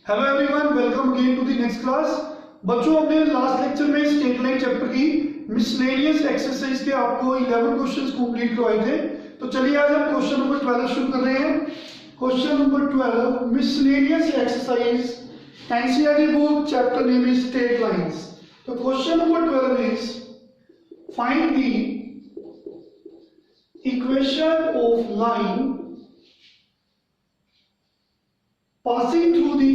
Hello everyone, welcome again to the next class. बच्चों, हमने last lecture में straight line chapter की miscellaneous exercise के आपको 11 क्वेश्चंस कंप्लीट करवाए थे। तो चलिए आज हम क्वेश्चन नंबर 12 शुरू कर रहे हैं। Question number 12, miscellaneous exercise, NCERT book, chapter name is straight lines. तो question number 12 is find the equation of line passing through the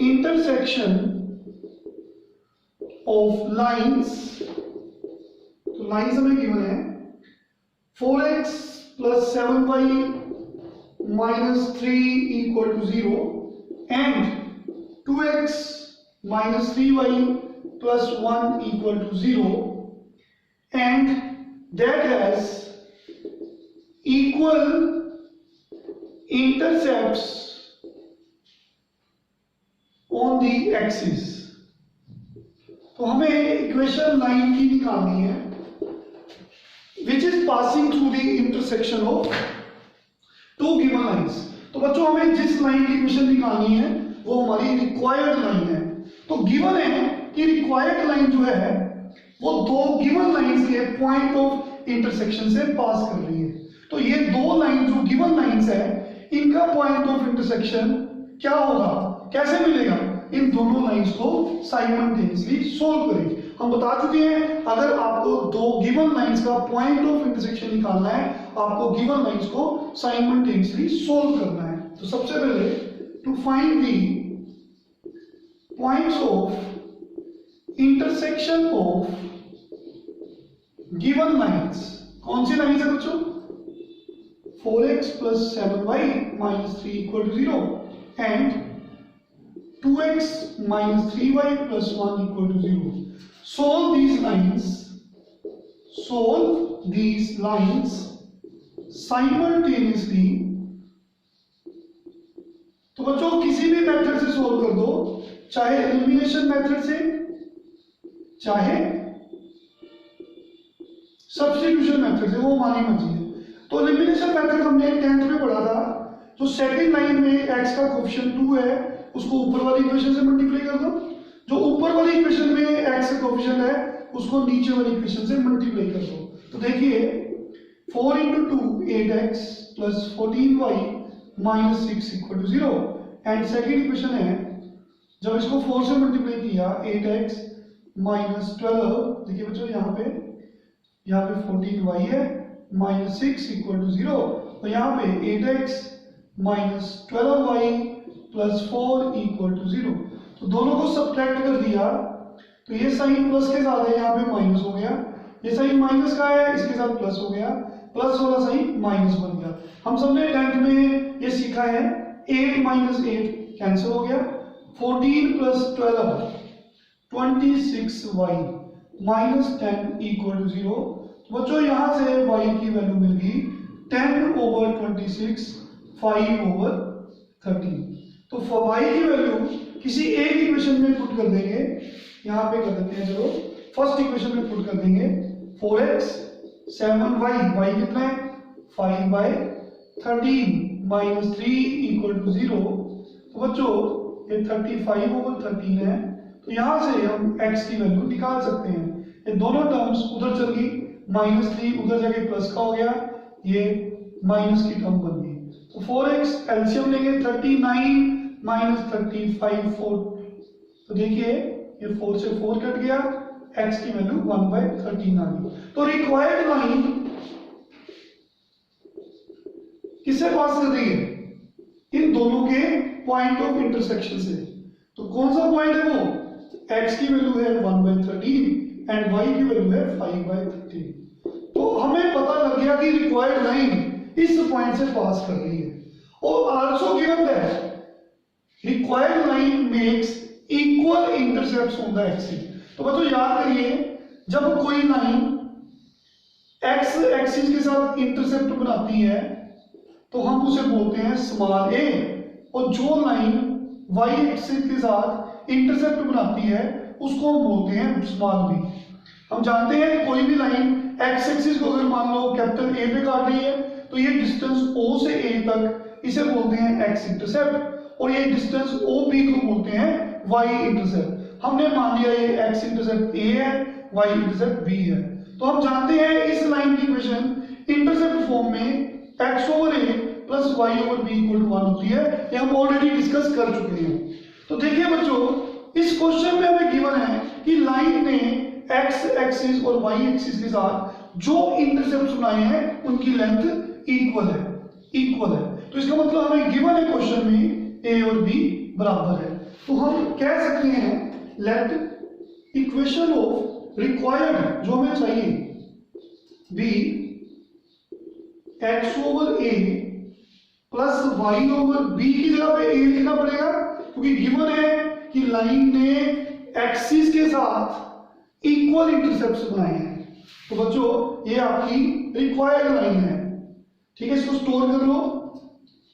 intersection of lines। तो लाइन्स हमें गिवन है 4x plus 7y minus 3 equal to 0 and 2x minus 3y plus 1 equal to 0 and that has equal intercepts on the axis। तो हमें equation line की निकालनी है which is passing through the intersection of two given lines। तो बच्चों, हमें जिस line की इक्वेशन निकालनी है वो हमारी रिक्वायर्ड लाइन है। तो गिवन है कि रिक्वायर्ड लाइन जो है वो दो गिवन लाइंस के पॉइंट ऑफ इंटरसेक्शन से पास कर रही है। तो ये दो लाइन जो गिवन लाइंस है, इनका पॉइंट ऑफ इंटरसेक्शन क्या होगा, कैसे मिलेगा? इन दोनों लाइंस को साइमल्टेनियसली सोल्व करें। हम बता चुके हैं, अगर आपको दो गिवन लाइंस का पॉइंट ऑफ इंटरसेक्शन निकालना है, आपको गिवन लाइंस को साइमल्टेनियसली सोल्व करना है। तो सबसे पहले to find the points of intersection of given lines. कौन सी लाइंस है बच्चों? 4x plus 7y minus 3 equal to 0 and 2x minus 3y plus 1 equal to 0. Solve these lines simultaneously। तो बच्चों, किसी भी मेथड से सोल्व कर दो, चाहे एलिमिनेशन मेथड से, चाहे सब्स्टिट्यूशन मेथड से, वो हमारी मर्जी है। तो एलिमिनेशन मेथड हमने 10th में पढ़ा था। जो सेकंड लाइन में x का कोएफिशिएंट 2 है, उसको ऊपर वाली इक्वेशन से मल्टीप्लाई कर दो। जो ऊपर वाली इक्वेशन में x का कोएफिशिएंट है, उसको नीचे वाली इक्वेशन से मल्टीप्लाई कर दो। तो देखिए 4 into 2 8x plus 14y minus 6 equal to 0 and second equation है, जब इसको 4 से मल्टीप्लाई किया 8x minus 12, देखिए बच्चों यहाँ पे 14y है माइनस 6 इक्वल टू 0। तो यहाँ पे 8x minus 12y plus 4 equal to 0। तो दोनों को सब्ट्रैक्ट कर दिया, तो ये साइन प्लस के साथ है, यहाँ पे माइनस हो गया। ये साइन माइनस का है, इसके साथ प्लस हो गया, प्लस वाला साइन माइनस बन गया। हम सबने 10th में ये सीखा है 8 माइनस 8 कैंसिल हो गया, 14 plus 12 26y minus 10 equal to 0। बच्चों, यहां से y की वैल्यू मिल गई 10 ओवर 26 5 ओवर 13। तो y की वैल्यू किसी एक इक्वेशन में पुट कर देंगे, यहां पे कर देते हैं, चलो फर्स्ट इक्वेशन में पुट कर देंगे 4x 7y, y कितना है 5/13 माइनस 3 इक्वल टू 0। तो बच्चों, ये 35 ओवर 13 है। तो यहां से हम x की वैल्यू निकाल सकते हैं। ये दोनों टर्म्स उधर चल गई, -3 उधर जाके प्लस का हो गया, ये माइनस की टर्म बन गई। तो 4x एलसीएम लेंगे 39 माइनस 35 4। तो देखिए ये 4 से 4 कट गया, x की वैल्यू 1/13 आ गई। तो रिक्वायर्ड लाइन किससे पास कर रही है? इन दोनों के पॉइंट ऑफ इंटरसेक्शन से। तो कौन सा पॉइंट है वो? x की वैल्यू है 1/13 एंड y की वैल्यू है 5/13। तो हमें पता लग गया कि रिक्वायर्ड लाइन इस पॉइंट से पास कर रही है। और also given that required line makes equal intercepts on the axis. तो बच्चों याद करिए, जब कोई लाइन x एक्सिस के साथ इंटरसेप्ट बनाती है तो हम उसे बोलते हैं स्मॉल a, और जो लाइन y एक्सिस के साथ इंटरसेप्ट बनाती है उसको हम बोलते हैं स्मॉल b। हम जानते हैं कोई भी लाइन एक्स एक्सिस को अगर मान लो कैपिटल ए पे काट रही है तो ये डिस्टेंस O से A तक इसे बोलते हैं x इंटरसेप्ट, और ये डिस्टेंस OB को बोलते हैं y इंटरसेप्ट। हमने मान लिया ये x इंटरसेप्ट A है, y इंटरसेप्ट B है। तो हम जानते हैं इस लाइन की इक्वेशन इंटरसेप्ट फॉर्म में x over a plus y over b equal to 1 होती है। ये हम ऑलरेडी डिस्कस कर चुके हैं। तो देखिए बच्चों, इस क्वेश्चन में हमें गिवन है कि लाइन ने x एक्सिस और y एक्सिस के साथ जो इंटरसेप्ट बनाए हैं उनकी लेंथ इक्वल है। तो इसका मतलब हमें गिवन है क्वेश्चन में a और b बराबर है। तो हम कह सकते हैं लेट इक्वेशन ऑफ रिक्वायर्ड जो हमें चाहिए b x over a plus y over b की जगह पे a लिखना पड़ेगा, क्योंकि गिवन है कि लाइन ने एक्सिस के साथ इक्वल इंटरसेप्ट्स बनाए हैं। तो बच्चों ये आपकी रिक्वायर्ड लाइन है, ठीक है। इसको स्टोर कर लो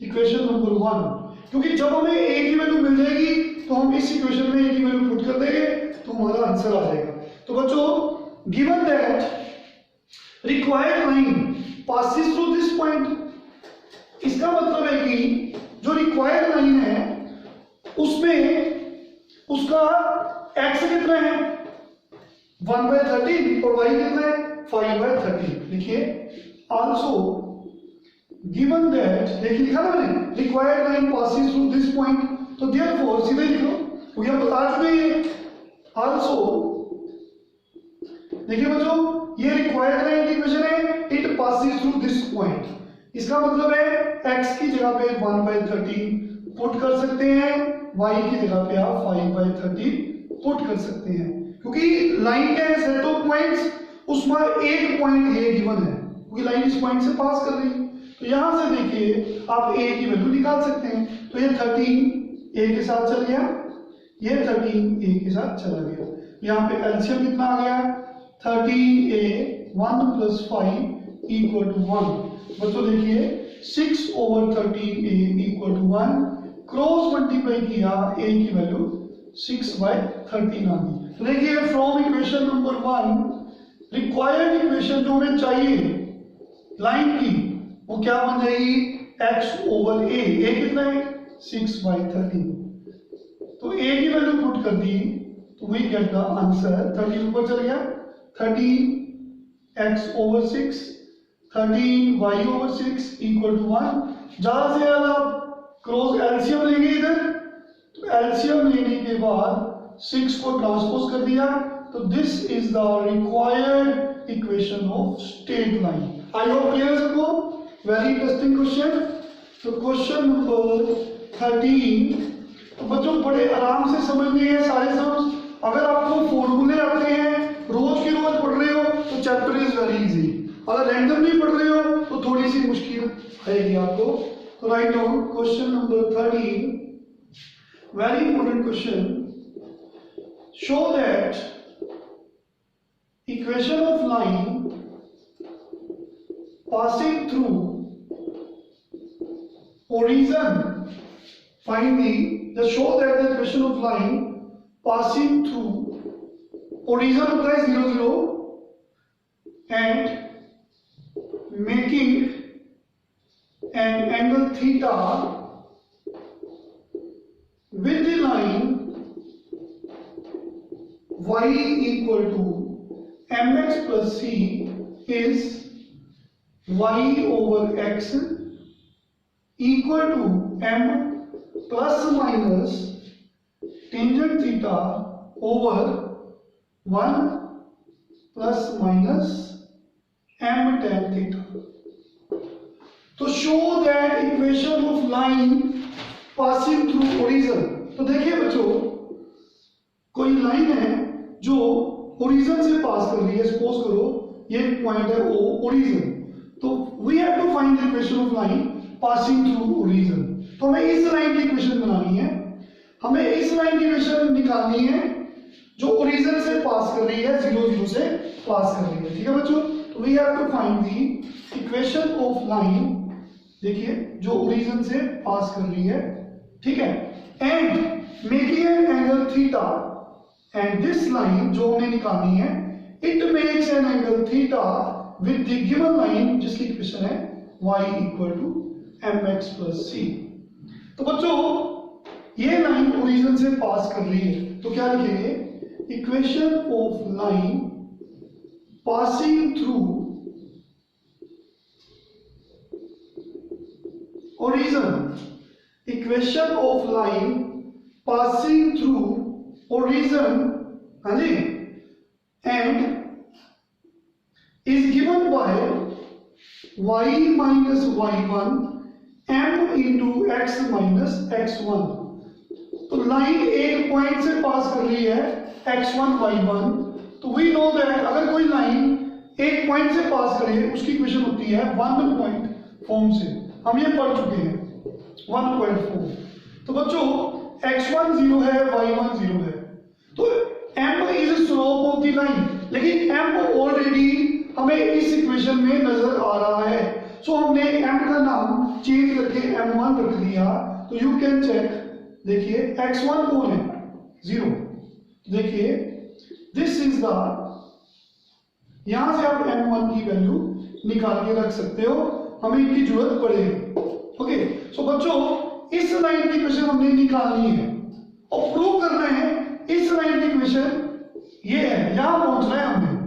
इक्वेशन नंबर 1, क्योंकि जब हमें a की वैल्यू मिल जाएगी तो हम इस इक्वेशन में a की वैल्यू पुट कर देंगे तो हमारा आंसर आ जाएगा। तो बच्चों given that required line passes through this point, इसका मतलब है कि जो रिक्वायर्ड लाइन है उसमें उसका x कितना है 1/13 और y कितना है 5/13। लिखिए आल्सो गिवन दैट, देखिए लिखा ना मैंने required line passes through this point, तो देयरफॉर सीधे लिख लो क्योंकि हम बता चुके हैं। आल्सो देखिए बच्चों, ये रिक्वायर्ड लाइन की इक्वेशन है, it passes through this point. इसका मतलब है x की जगह पे 1/13 पुट कर सकते हैं, y की जगह पे आप 5/13 पुट कर सकते हैं, क्योंकि लाइन का सेट ऑफ पॉइंट्स उसमें एक पॉइंट a गिवन है, क्योंकि लाइन इस पॉइंट से पास कर रही है। तो यहां से देखिए आप a की वैल्यू निकाल सकते हैं। तो ये 13 a के साथ चल गया, ये 13 a के साथ चला गया। यहाँ पे एलसीएम कितना आ गया 13a 1 + 5 = 1। बच्चों देखिए 6 ओवर 13a = 1, क्रॉस मल्टीप्लाई किया a की वैल्यू 6/13 आ गई। तो देखिए from equation number 1 required equation जो हमें चाहिए लाइन की वो क्या बन जाएगी x ओवर a कितना है 6/13। तो a की वैल्यू पुट कर दी तो वी गेट द आंसर 13 ऊपर चल गया 13x ओवर 6 13y ओवर 6 = 1। ज्यादा से ज्यादा क्रॉस एलसीएम लेंगे इधर, तो एलसीएम लेने के बाद 6 को ट्रांसपोज कर दिया, तो this is the required equation of straight line. I hope clear सबको। Very interesting question. तो क्वेश्चन नंबर 13 तो बच्चों बड़े आराम से समझने हैं सारे समझ। अगर आपको फॉर्मूले आते हैं रोज के रोज पढ़ रहे हो तो चैप्टर इज वेरी इजी, अगर रैंडमली पढ़ रहे हो तो थोड़ी सी मुश्किल आएगी आपको। तो write down question number 13, very important question. Show that equation of line passing through origin, find the just show that the equation of line passing through origin होता है 0 0 and making an angle theta with the line y equal to mx plus c is y over x equal to m plus minus tangent theta over 1 plus minus m tan theta। तो show that equation of line passing through origin. तो देखिए बच्चों, कोई line है जो origin से पास कर रही है, सपोज करो ये पॉइंट है ओ ओरिजिन, तो we have to find the equation of line passing through origin. तो हमें इस लाइन की इक्वेशन बनानी है, हमें इस लाइन की इक्वेशन निकालनी है जो ओरिजिन से पास कर रही है, 0 0 से पास कर रही है। ठीक है बच्चों, तो we have to find the equation of line, देखिए जो ओरिजिन से पास कर रही है, ठीक है, and making an angle theta, and this line जो हमें निकालनी है it makes an angle theta with the given line जिसकी इक्वेशन है y equal to m x plus c. तो बच्चों ये लाइन ओरिजिन से पास कर रही है, तो क्या लिखेंगे, equation of line passing through origin, equation of line passing through origin, हाँ जी, and is given by y minus y1 m into x minus x1। तो लाइन एक पॉइंट से पास कर रही है x1 y1, तो वी नो दैट अगर कोई लाइन एक पॉइंट से पास करे उसकी इक्वेशन होती है 1 पॉइंट फॉर्म से, हम ये पढ़ चुके हैं 1.4। तो बच्चों x1 0 है, y1 0 है, तो m is slope of the line, लेकिन m ऑलरेडी हमें इस इक्वेशन में नजर आ रहा है, सो हमने m का नाम चेंज करके m1 रख दिया। तो यू कैन चेक, देखिए x1 कौन है, 0, देखिए दिस इज द, यहां से आप m1 की वैल्यू निकाल के रख सकते हो, हमें इनकी जरूरत पड़ेगी। ओके, सो बच्चों इस लाइन की इक्वेशन हमने निकालनी है और प्रूव करना है इस लाइन की इक्वेशन ये है, यहां पहुंचना है हमने।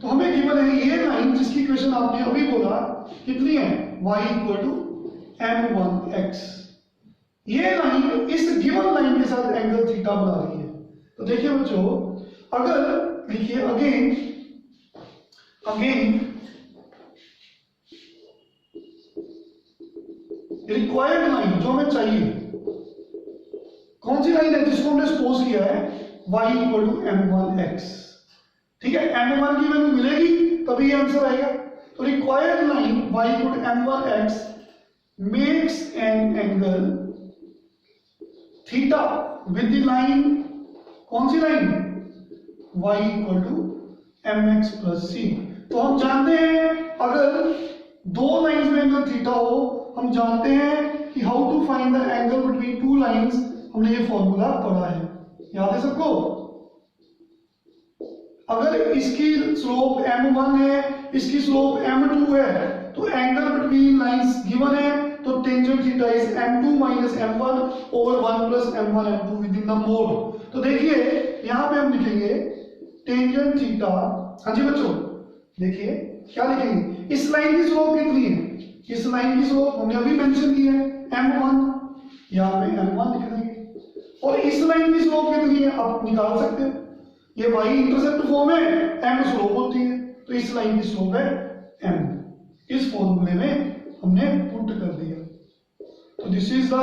तो हमें गिवन है ये लाइन जिसकी इक्वेशन आपने अभी बोला कितनी है, y इक्वल टू m1x। ये लाइन इस गिवन लाइन के साथ एंगल थीटा बना रही है। तो देखिए बच्चों, अगर लिखिए अगेन रिक्वायर्ड लाइन जो हमें चाहिए, कौन सी लाइन है जिसको हमने सपोज किया है y इक्वल टू m1x, ठीक है, m1 की वैल्यू मिलेगी तभी आंसर आएगा। तो required line y equal to m1x makes an angle theta with the line, कौन सी line, y equal to mx plus c। तो हम जानते हैं अगर दो लाइंस में एंगल थीटा हो, हम जानते हैं कि how to find the angle between two lines, हमने ये फॉर्मूला पढ़ा है, याद है सबको। अगर इसकी स्लोप m1 है, इसकी स्लोप m2 है, तो एंगल बिटवीन लाइंस गिवन है, तो tangent theta is m2 minus m1 over 1 plus m1 m2 with in the mode. तो देखिए यहां पे हम लिखेंगे टेंजेंट थीटा, हाँ जी बच्चों, देखिए क्या लिखेंगे, इस लाइन की स्लोप कितनी है, इस लाइन की स्लोप हमने अभी मेंशन की है m1, यहां पे m1 लिख देंगे, और इस लाइन की स्लोप कितनी है आप निकाल सकते हो, ये y इंटरसेप्ट फॉर्म है, m स्लोप होती है, तो इस लाइन की स्लोप है m, इस फॉर्मूले में हमने पुट कर दिया। तो this is the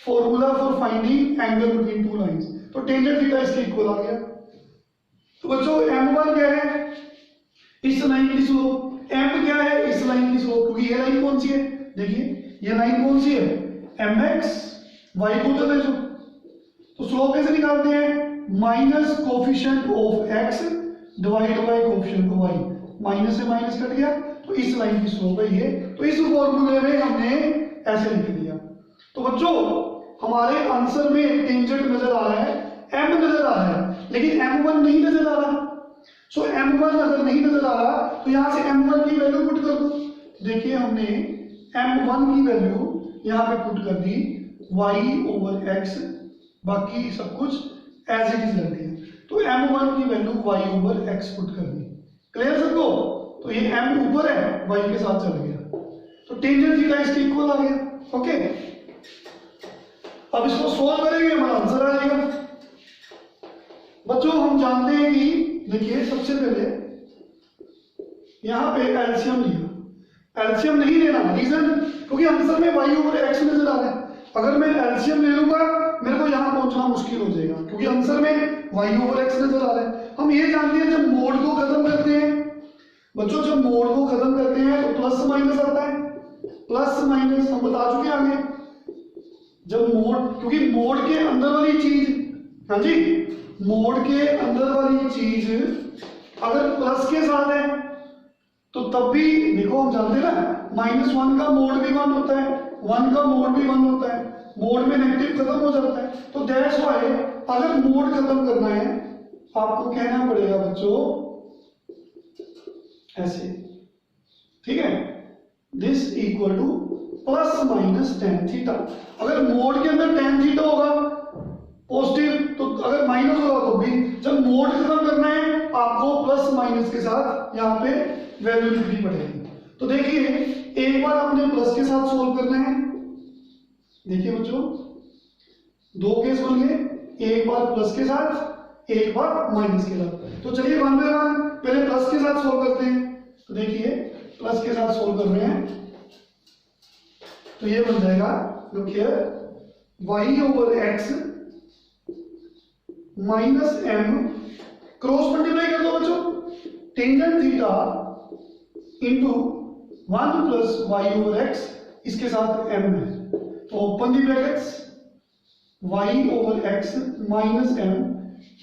formula for finding angle between two lines. तो टेंजेंट थीटा इसके इक्वल आ गया। तो बच्चों m1 क्या है, इस लाइन की स्लोप, m क्या है, इस लाइन की स्लोप, क्योंकि ये लाइन कौन सी है, देखिए ये लाइन कौन सी है, mx, y को उधर ले जाओ, तो स्लोप कैसे निकालते हैं, minus coefficient of x divide by coefficient of y, minus से माइनस कट गया, तो इस लाइन की स्लोप है ये। तो इस फॉर्मूले में हमने ऐसे लिख दिया। तो बच्चों हमारे आंसर में टेंजेंट नजर आ रहा है, m नजर आ रहा है, लेकिन m1 नहीं नजर आ रहा। सो m1 अगर नहीं नजर आ रहा तो यहां से m1 की वैल्यू पुट कर दो। देखिए हमने m1 की वैल्यू यहां पे पुट कर दी, y ओवर x, बाकी सब कुछ एज इट इज रख दिया। तो m1 की value y over x put कर दी। क्लियर सबको? तो ये m ऊपर है, y के साथ चल गया, तो टेंजेंट थीटा इसके इक्वल आ गया। ओके, अब इसको सोल्व करेंगे, हमारा आंसर आ जाएगा। बच्चों हम जानते हैं कि देखिए सबसे पहले यहां पे एलसीएम लिया, एलसीएम नहीं लेना, रीजन क्योंकि आंसर में y ओवर x नजर आ रहा है। अगर मैं एलसीएम ले लूंगा मेरे को यहां पहुंचना मुश्किल हो जाएगा, क्योंकि आंसर में y ओवर x नजर आ रहा है। हम ये जानते हैं जब मोड को खत्म करते हैं बच्चों, जब मोड को खत्म करते हैं तो प्लस माइनस आता है, प्लस माइनस हम बता चुके हैं आगे। जब मोड, क्योंकि मोड के अंदर वाली चीज, हाँ जी, मोड के अंदर वाली चीज अगर प्लस के साथ है तो तब भी देखो हम जानते हैं ना, -1 का मोड भी 1 होता है, 1 का मोड भी 1 होता है, मोड में नेगेटिव खत्म हो जाता है। तो दैट्स व्हाई अगर मोड खत्म करना है आपको कहना पड़ेगा बच्चों ऐसे, ठीक है, this equal two plus minus tan theta. अगर मोड के अंदर टेन थीटा होगा पॉजिटिव, तो अगर माइनस होगा तो भी, जब मोड खत्म करना है आपको प्लस माइनस के साथ यहाँ पे वैल्यू लिखनी पड़ेगी। तो देखिए एक बार आपने प्लस के साथ सोल्व करना है, देखिए बच्चों दो केस बन गए, एक बार प्लस के साथ एक बार माइनस के साथ। तो चलिए वन बाय वन पहले प्लस के साथ सोल्व करते हैं। तो देखिए प्लस के साथ सोल्व कर रहे हैं तो ये बन जाएगा, look here, y over x minus m, cross multiply कर दो बच्चों, tangent theta into 1 plus y over x, इसके साथ m है तो open the brackets, y over x minus m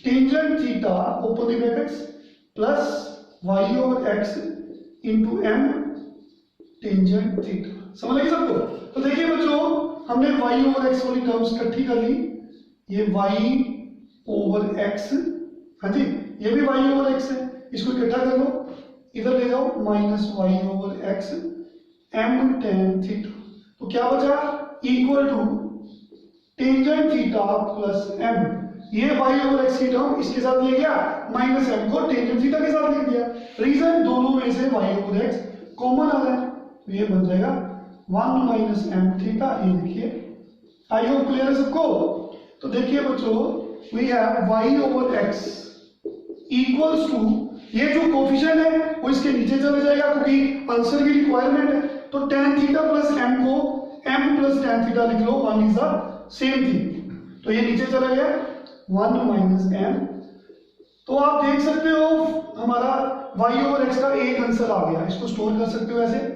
tangent theta open the brackets plus y over x into m tangent theta. समझ लगी सबको? तो देखिए बच्चों हमने y ओवर x वाली टर्म्स इकट्ठी कर ली, ये y ओवर x, हाँ जी ये भी y ओवर x है, इसको इकट्ठा कर लो, इधर ले जाओ minus y over x m tan theta. तो क्या बचा, equal to tangent theta plus m, ये y ओवर x की टर्म इसके साथ ले गया, माइनस m को टेंजेंट थीटा के साथ लिख दिया। रीजन दोनों में से y ओवर x कॉमन आ रहा है तो ये बन जाएगा 1 माइनस m थीटा। ये देखिए, आई होप क्लियर है सबको? तो देखिए बच्चों we have y over x equals to, ये जो कोफिशिएंट है वो इसके नीचे चला जाएगा क्योंकि आंसर की रिक्वायरमेंट है, तो tan थीटा प्लस m को m प्लस tan थीटा लिख लो, one is the same thing, तो ये नीचे चला गया 1 माइनस m। तो आप देख सकते हो हमारा y ओवर x का एक आंसर आ गया, इसको स्टोर कर सकते हो ऐसे,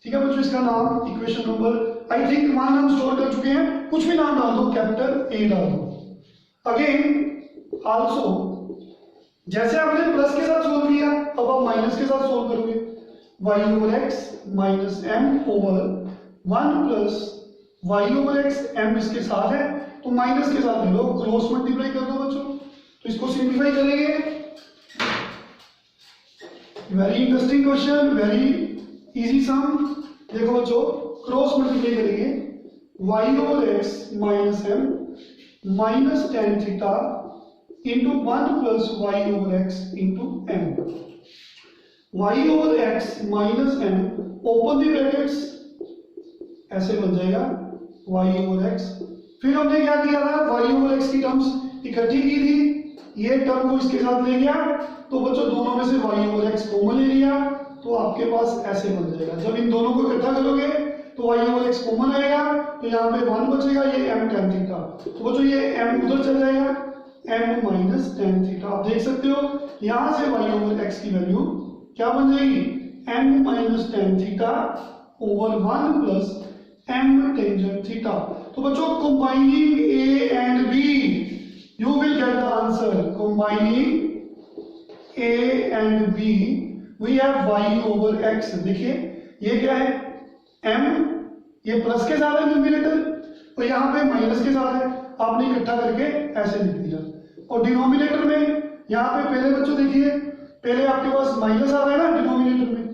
ठीक है बच्चों? इसका नाम equation number I think one हम स्टोर कर चुके हैं, कुछ भी नाम डाल दो, कैपिटल A डाल दो। अगेन आल्सो जैसे आपने प्लस के साथ सोल्व किया अब आप माइनस के साथ सोल्व करोगे, y over x minus m over 1 plus y over x m इसके साथ है तो माइनस के साथ ले लो, क्रॉस मल्टीप्लाई कर दो बच्चों, तो इसको सिंप्लीफाई करेंगे। Very interesting question, very easy sum. देखो बच्चों क्रॉस मल्टीप्लाई करेंगे, y over x minus m minus tan theta into 1 plus y over x into m, y over x minus m open the brackets, ऐसे बन जाएगा y over x। फिर हमने क्या किया था, y ओवर x की टर्म्स इकट्ठी की थी, ये टर्म को इसके साथ ले गया तो बच्चों दोनों में से y ओवर x कॉमन ले लिया तो आपके पास ऐसे बन जाएगा। जब इन दोनों को इकट्ठा करोगे तो y ओवर x कॉमन आएगा तो यहाँ पे 1 बचेगा, ये m tan थीटा, तो बच्चों ये m उधर चल जाएगा, m माइनस tan थीटा। आप देख सकते हो यहाँ से y ओवर x की वैल्यू क्या बन जाएगी, m minus tan theta over 1 plus m tangent theta. तो बच्चों combining a and b you will get the answer, combining a and b we have y over x। देखिए ये क्या है, m, ये प्लस के साथ है डिनोमिनेटर और यहाँ पे माइनस के साथ है, आपने इकट्ठा करके ऐसे लिख दिया। और डिनोमिनेटर में यहाँ पे पहले बच्चों देखिए, पहले आपके पास माइनस आ रहा है ना डिनोमिनेटर में,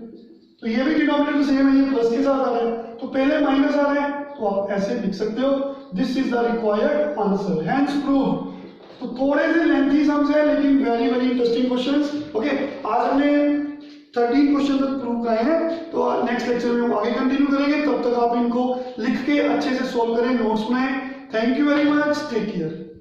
तो ये भी डिनोमिनेटर सेम है, ये प्लस के साथ आ रहा है तो पहले माइनस आ रहा है तो आप ऐसे लिख सकते हो, this is the required answer, hence prove. तो थोड़े से लेंथी सम्स है लेकिन very very interesting questions. Okay, आज हमने 13 क्वेश्चन तक प्रूव कराए हैं, तो नेक्स्ट लेक्चर में हम आगे कंटिन्यू करेंगे, तब तक आप इनको लिख के अच्छे से सॉल्व करें, नोट्स बनाएं। Thank you very much, take care.